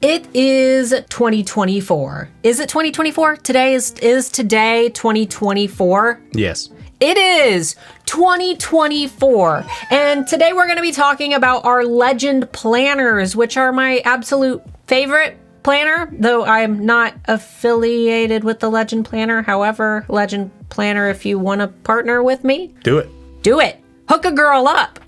It is 2024. Is it 2024? Today is today 2024? Yes. It is 2024. And today we're going to be talking about our Legend planners, which are my absolute favorite planner, though I'm not affiliated with the Legend planner. However, Legend planner, if you want to partner with me, Do it. do it. Hook a girl up.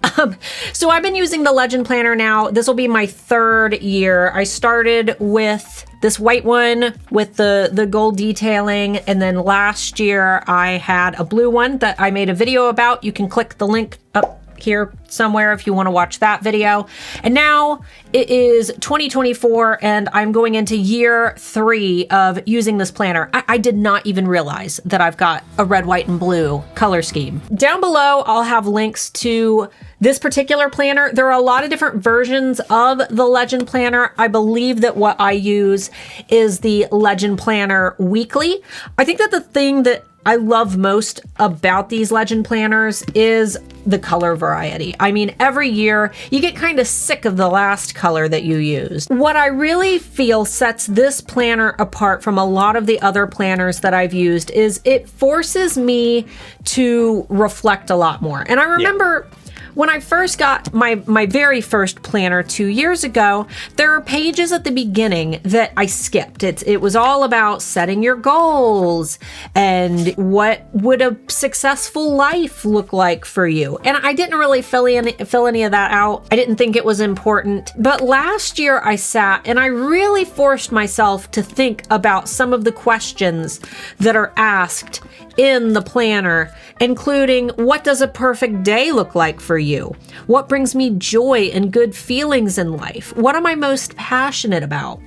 So I've been using the Legend planner now. This will be my third year. I started with this white one with the gold detailing. And then last year I had a blue one that I made a video about. You can click the link up here somewhere if you want to watch that video. And now it is 2024 and I'm going into year 3 of using this planner. I did not even realize that I've got a red, white, and blue color scheme. Down below, I'll have links to this particular planner. There are a lot of different versions of the Legend planner. I believe that what I use is the Legend planner weekly. I think that the thing that I love most about these Legend planners is the color variety. I mean, every year you get kind of sick of the last color that you used. What I really feel sets this planner apart from a lot of the other planners that I've used is it forces me to reflect a lot more. And I remember when I first got my very first planner 2 years ago, there are pages at the beginning that I skipped. It was all about setting your goals and what would a successful life look like for you. And I didn't really fill any of that out. I didn't think it was important. But last year I sat and I really forced myself to think about some of the questions that are asked in the planner, including what does a perfect day look like for you? What brings me joy and good feelings in life? What am I most passionate about?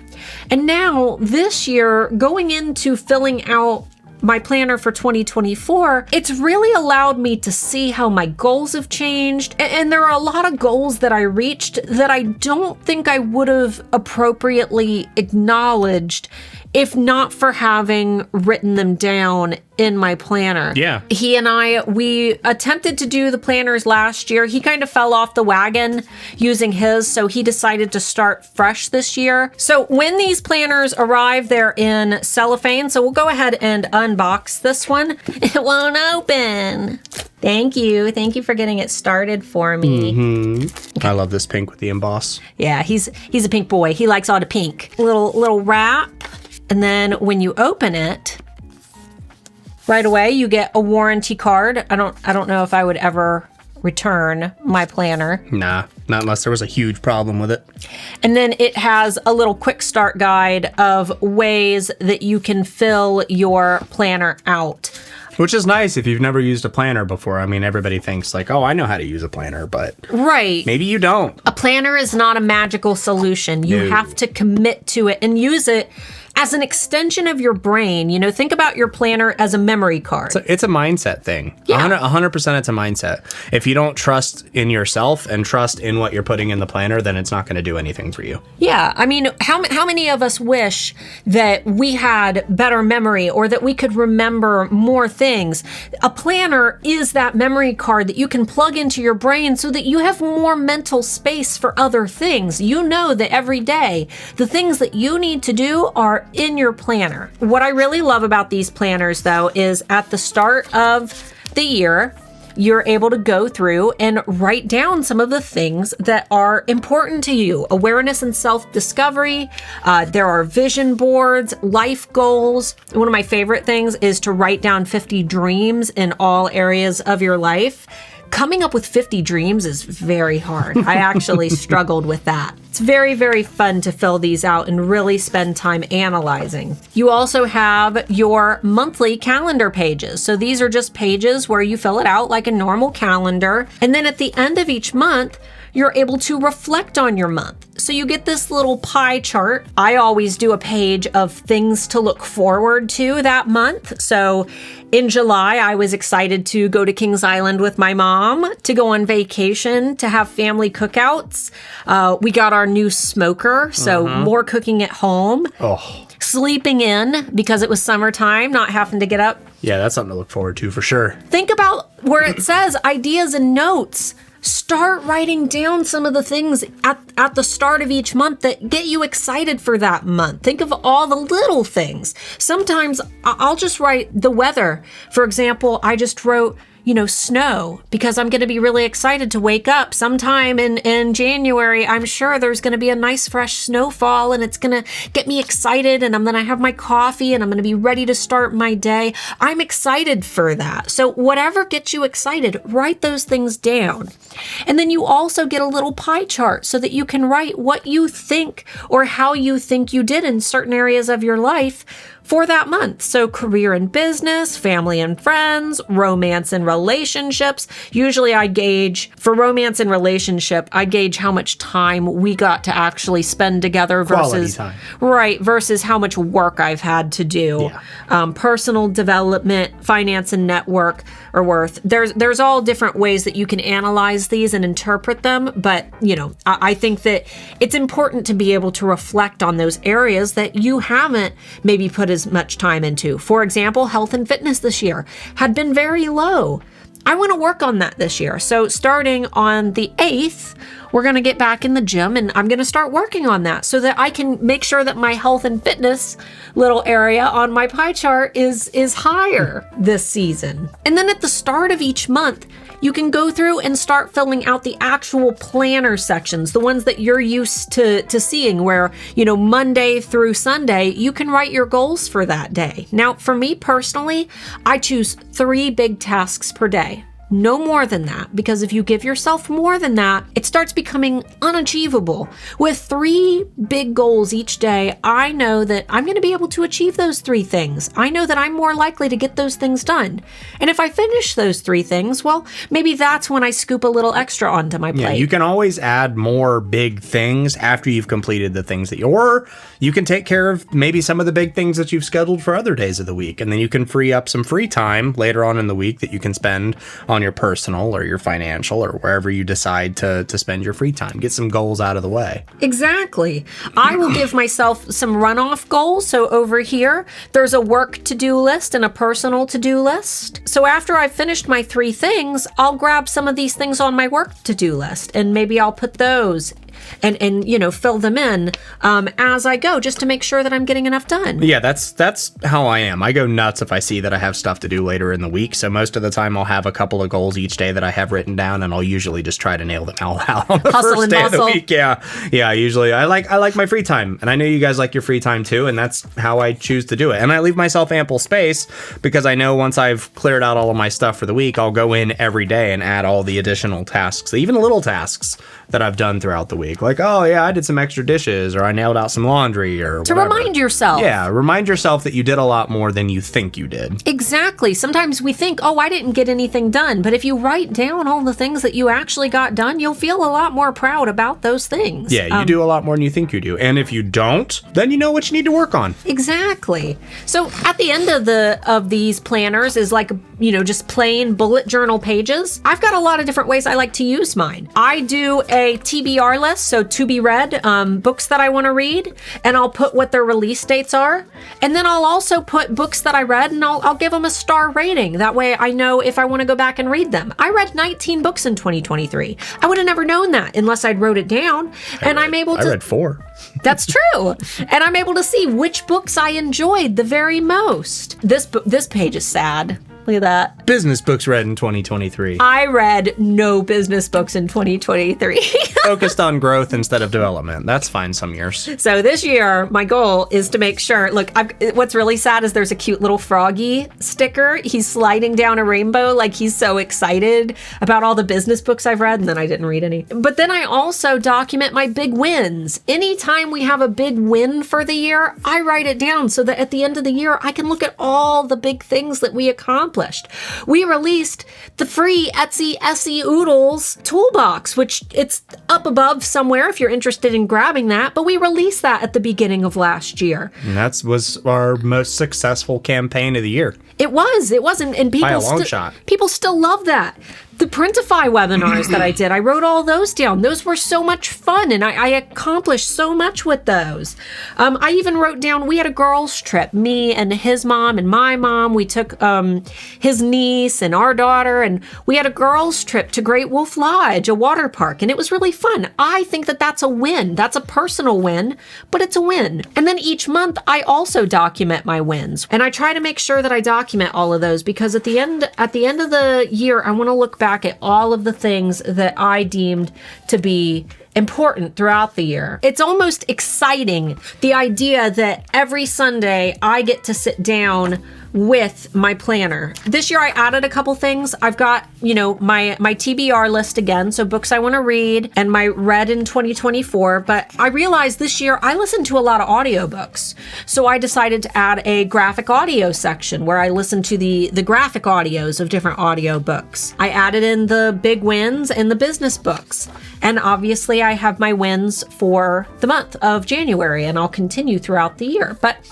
And now this year, going into filling out my planner for 2024, it's really allowed me to see how my goals have changed. And there are a lot of goals that I reached that I don't think I would have appropriately acknowledged if not for having written them down in my planner. Yeah. He and we attempted to do the planners last year. He kind of fell off the wagon using his, so he decided to start fresh this year. So when these planners arrive, they're in cellophane. So we'll go ahead and unbox this one. It won't open. Thank you. Thank you for getting it started for me. Mm-hmm. Okay. I love this pink with the emboss. Yeah, he's a pink boy. He likes all the pink. Little wrap. And then when you open it, right away you get a warranty card. I don't know if I would ever return my planner. Nah, not unless there was a huge problem with it. And then it has a little quick start guide of ways that you can fill your planner out. Which is nice if you've never used a planner before. I mean, everybody thinks like, oh, I know how to use a planner, but right. Maybe you don't. A planner is not a magical solution. You have to commit to it and use it as an extension of your brain. You know, think about your planner as a memory card. It's a mindset thing. Yeah. 100% it's a mindset. If you don't trust in yourself and trust in what you're putting in the planner, then it's not going to do anything for you. Yeah. I mean, how many of us wish that we had better memory or that we could remember more things? A planner is that memory card that you can plug into your brain so that you have more mental space for other things. You know that every day, the things that you need to do are in your planner. What I really love about these planners, though, is at the start of the year, you're able to go through and write down some of the things that are important to you. Awareness and self-discovery. There are vision boards, life goals. One of my favorite things is to write down 50 dreams in all areas of your life. Coming up with 50 dreams is very hard. I actually struggled with that. It's very, very fun to fill these out and really spend time analyzing. You also have your monthly calendar pages. So these are just pages where you fill it out like a normal calendar. And then at the end of each month, you're able to reflect on your month. So you get this little pie chart. I always do a page of things to look forward to that month. So in July, I was excited to go to Kings Island with my mom, to go on vacation, to have family cookouts. We got our new smoker, so more cooking at home. Oh. Sleeping in because it was summertime, not having to get up. Yeah, that's something to look forward to for sure. Think about where it says ideas and notes. start writing down some of the things at the start of each month that get you excited for that month. Think of all the little things. Sometimes I'll just write the weather. For example, I just wrote, snow, because I'm going to be really excited to wake up sometime in January. I'm sure there's going to be a nice fresh snowfall and it's going to get me excited, and I'm going to have my coffee and I'm going to be ready to start my day. I'm excited for that. So whatever gets you excited, write those things down. And then you also get a little pie chart so that you can write what you think or how you think you did in certain areas of your life for that month. So career and business, family and friends, romance and relationships. Usually I gauge, for romance and relationship, I gauge how much time we got to actually spend together versus quality time. Right, versus how much work I've had to do. Yeah. Personal development, finance and network or worth. There's all different ways that you can analyze these and interpret them, but I think that it's important to be able to reflect on those areas that you haven't maybe put as much time into. For example, health and fitness this year had been very low. I want to work on that this year. So starting on the 8th, we're going to get back in the gym and I'm going to start working on that so that I can make sure that my health and fitness little area on my pie chart is higher this season. And then at the start of each month, you can go through and start filling out the actual planner sections, the ones that you're used to seeing where, Monday through Sunday, you can write your goals for that day. Now, for me personally, I choose 3 big tasks per day. No more than that, because if you give yourself more than that, it starts becoming unachievable. With 3 big goals each day, I know that I'm going to be able to achieve those 3 things. I know that I'm more likely to get those things done. And if I finish those 3 things, well, maybe that's when I scoop a little extra onto my plate. Yeah, you can always add more big things after you've completed the things or you can take care of maybe some of the big things that you've scheduled for other days of the week. And then you can free up some free time later on in the week that you can spend on your personal or your financial or wherever you decide to spend your free time. Get some goals out of the way. Exactly. I will give myself some runoff goals. So over here, there's a work to-do list and a personal to-do list. So after I've finished my 3 things, I'll grab some of these things on my work to-do list and maybe I'll put those and fill them in as I go, just to make sure that I'm getting enough done. Yeah, that's how I am. I go nuts if I see that I have stuff to do later in the week. So most of the time I'll have a couple of goals each day that I have written down, and I'll usually just try to nail them all out on the first day of the week. Yeah. Usually I like my free time, and I know you guys like your free time too, and that's how I choose to do it. And I leave myself ample space because I know once I've cleared out all of my stuff for the week, I'll go in every day and add all the additional tasks, even little tasks that I've done throughout the week. Like, oh yeah, I did some extra dishes, or I nailed out some laundry, or to whatever. remind yourself. Yeah, remind yourself that you did a lot more than you think you did. Exactly. Sometimes we think, oh, I didn't get anything done. But if you write down all the things that you actually got done, you'll feel a lot more proud about those things. Yeah, you do a lot more than you think you do. And if you don't, then you know what you need to work on. Exactly. So at the end of these planners is like, just plain bullet journal pages. I've got a lot of different ways I like to use mine. I do a TBR list, so to be read, books that I want to read, and I'll put what their release dates are. And then I'll also put books that I read and I'll give them a star rating. That way I know if I want to go back and read them. I read 19 books in 2023. I would have never known that unless I'd wrote it down. I read 4. That's true. And I'm able to see which books I enjoyed the very most. This page is sad. Look at that. Business books read in 2023. I read no business books in 2023. Focused on growth instead of development. That's fine some years. So this year, my goal is to make sure, look, what's really sad is there's a cute little froggy sticker. He's sliding down a rainbow like he's so excited about all the business books I've read, and then I didn't read any. But then I also document my big wins. Anytime we have a big win for the year, I write it down so that at the end of the year, I can look at all the big things that we accomplished. We released the free Etsy SE Oodles toolbox, which it's up above somewhere if you're interested in grabbing that, but we released that at the beginning of last year. And that was our most successful campaign of the year. It was, and by a long shot. People still love that. The Printify webinars that I did, I wrote all those down. Those were so much fun, and I accomplished so much with those. I even wrote down, we had a girls' trip, me and his mom and my mom. We took his niece and our daughter, and we had a girls' trip to Great Wolf Lodge, a water park, and it was really fun. I think that that's a win. That's a personal win, but it's a win. And then each month, I also document my wins, and I try to make sure that I document all of those, because at the end of the year, I want to look back at all of the things that I deemed to be important throughout the year. It's almost exciting, the idea that every Sunday I get to sit down with my planner. This year I added a couple things. I've got, my TBR list again, so books I want to read, and my read in 2024, but I realized this year I listen to a lot of audiobooks. So I decided to add a graphic audio section where I listen to the graphic audios of different audiobooks. I added in the big wins and the business books. And obviously I have my wins for the month of January, and I'll continue throughout the year. But,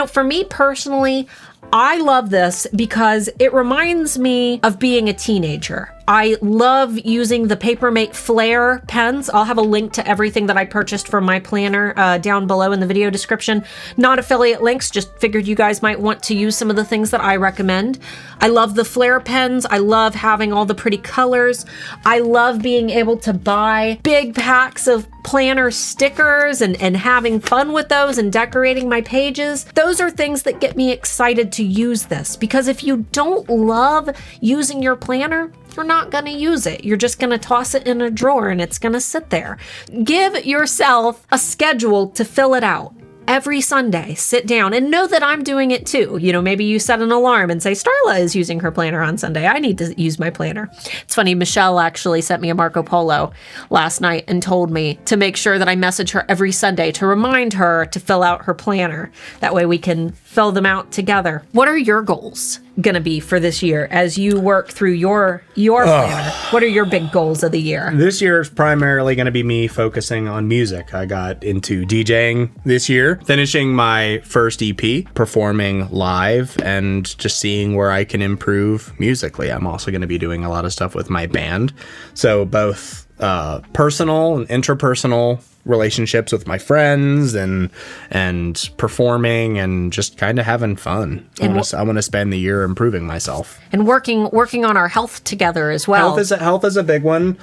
for me personally, I love this because it reminds me of being a teenager. I love using the Papermate Flair pens. I'll have a link to everything that I purchased from my planner down below in the video description. Not affiliate links, just figured you guys might want to use some of the things that I recommend. I love the Flair pens. I love having all the pretty colors. I love being able to buy big packs of planner stickers and having fun with those and decorating my pages. Those are things that get me excited to use this, because if you don't love using your planner, you're not going to use it. You're just going to toss it in a drawer and it's going to sit there. Give yourself a schedule to fill it out. Every Sunday, sit down and know that I'm doing it too. Maybe you set an alarm and say, Starla is using her planner on Sunday. I need to use my planner. It's funny, Michelle actually sent me a Marco Polo last night and told me to make sure that I message her every Sunday to remind her to fill out her planner. That way we can fill them out together. What are your goals going to be for this year as you work through your planner? What are your big goals of the year? This year is primarily going to be me focusing on music. I got into DJing this year, finishing my first EP, performing live, and just seeing where I can improve musically. I'm also going to be doing a lot of stuff with my band. So both personal and interpersonal relationships with my friends and performing and just kind of having fun. I want to spend the year improving myself and working on our health together as well. Health is a big one.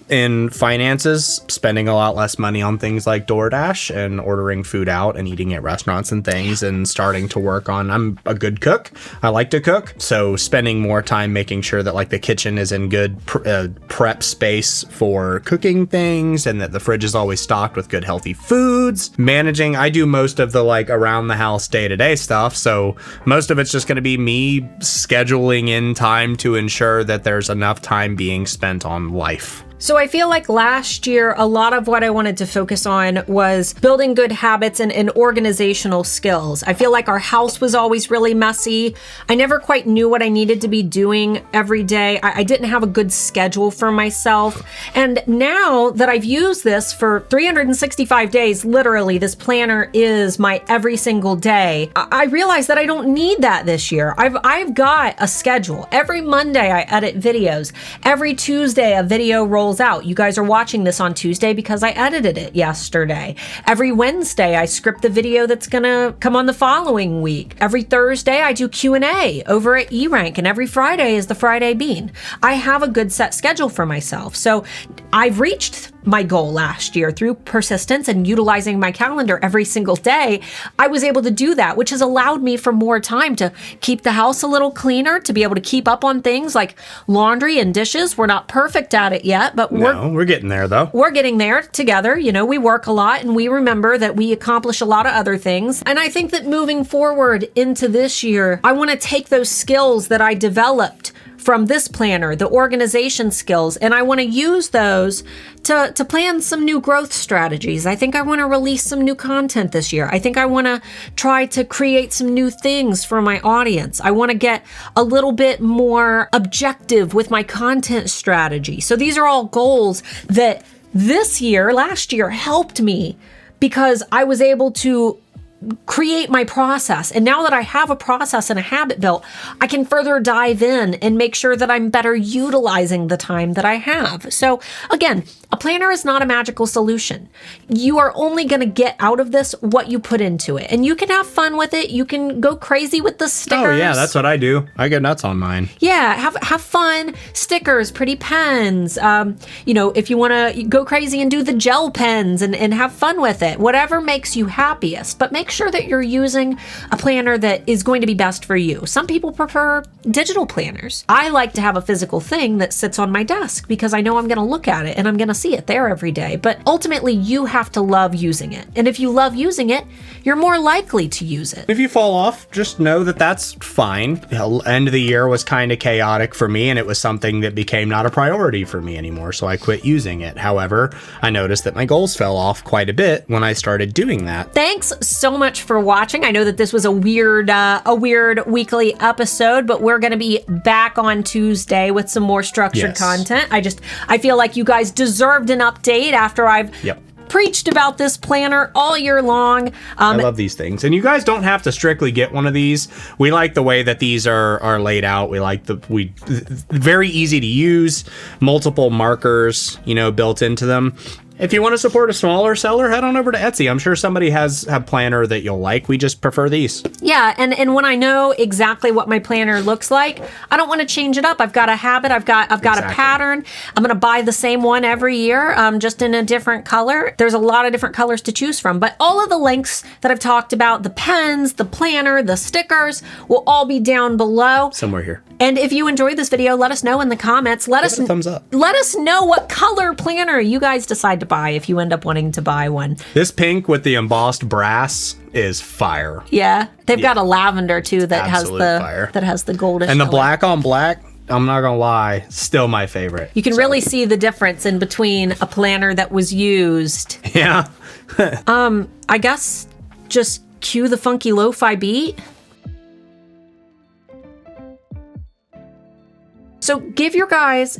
In finances, spending a lot less money on things like DoorDash and ordering food out and eating at restaurants and things, and starting to work on, I'm a good cook. I like to cook. So spending more time making sure that the kitchen is in good prep space for cooking things, and that the fridge is always stocked with good healthy foods. Managing, I do most of the around the house day-to-day stuff, so most of it's just going to be me scheduling in time to ensure that there's enough time being spent on life. So I feel like last year, a lot of what I wanted to focus on was building good habits and organizational skills. I feel like our house was always really messy. I never quite knew what I needed to be doing every day. I didn't have a good schedule for myself. And now that I've used this for 365 days, literally, this planner is my every single day, I realized that I don't need that this year. I've got a schedule. Every Monday, I edit videos. Every Tuesday, a video rolls out. You guys are watching this on Tuesday because I edited it yesterday. Every Wednesday, I script the video that's gonna come on the following week. Every Thursday, I do Q&A over at eRank, and every Friday is the Friday Bean. I have a good set schedule for myself. So I've reached my goal last year through persistence and utilizing my calendar every single day. I was able to do that, which has allowed me for more time to keep the house a little cleaner, to be able to keep up on things like laundry and dishes. We're not perfect at it yet, but we're getting there though. We're getting there together. We work a lot and we remember that we accomplish a lot of other things. And I think that moving forward into this year, I want to take those skills that I developed from this planner, the organization skills, and I want to use those to plan some new growth strategies. I think I want to release some new content this year. I think I want to try to create some new things for my audience. I want to get a little bit more objective with my content strategy. So these are all goals that last year helped me, because I was able to create my process. And now that I have a process and a habit built, I can further dive in and make sure that I'm better utilizing the time that I have. So again, a planner is not a magical solution. You are only going to get out of this what you put into it. And you can have fun with it. You can go crazy with the stickers. Oh yeah, that's what I do. I go nuts on mine. Yeah, have fun. Stickers, pretty pens. You know, if you want to go crazy and do the gel pens and have fun with it, whatever makes you happiest. But make sure that you're using a planner that is going to be best for you. Some people prefer digital planners. I like to have a physical thing that sits on my desk because I know I'm going to look at it and I'm going to see it there every day. But ultimately, you have to love using it. And if you love using it, you're more likely to use it. If you fall off, just know that that's fine. The end of the year was kind of chaotic for me, and it was something that became not a priority for me anymore, so I quit using it. However, I noticed that my goals fell off quite a bit when I started doing that. Thanks so much for watching. I know that this was a weird weekly episode, but we're going to be back on Tuesday with some more structured content. I feel like you guys deserved an update after I've preached about this planner all year long. I love these things. And you guys don't have to strictly get one of these. We like the way that these are laid out. We like very easy to use, multiple markers, you know, built into them. If you want to support a smaller seller, head on over to Etsy. I'm sure somebody has a planner that you'll like. We just prefer these. Yeah, and when I know exactly what my planner looks like, I don't want to change it up. I've got a habit. I've got a pattern. I'm going to buy the same one every year, just in a different color. There's a lot of different colors to choose from, but all of the links that I've talked about, the pens, the planner, the stickers, will all be down below. Somewhere here. And if you enjoyed this video, let us know in the comments. Give it a thumbs up. Let us know what color planner you guys decide to buy if you end up wanting to buy one. This pink with the embossed brass is fire. Yeah, they've got a lavender too that fire. has the goldish. And the color. black on black, I'm not gonna lie, still my favorite. You can really see the difference in between a planner that was used. Yeah. I guess just cue the funky lo-fi beat. So give yourself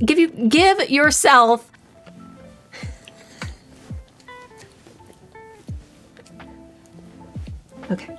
okay.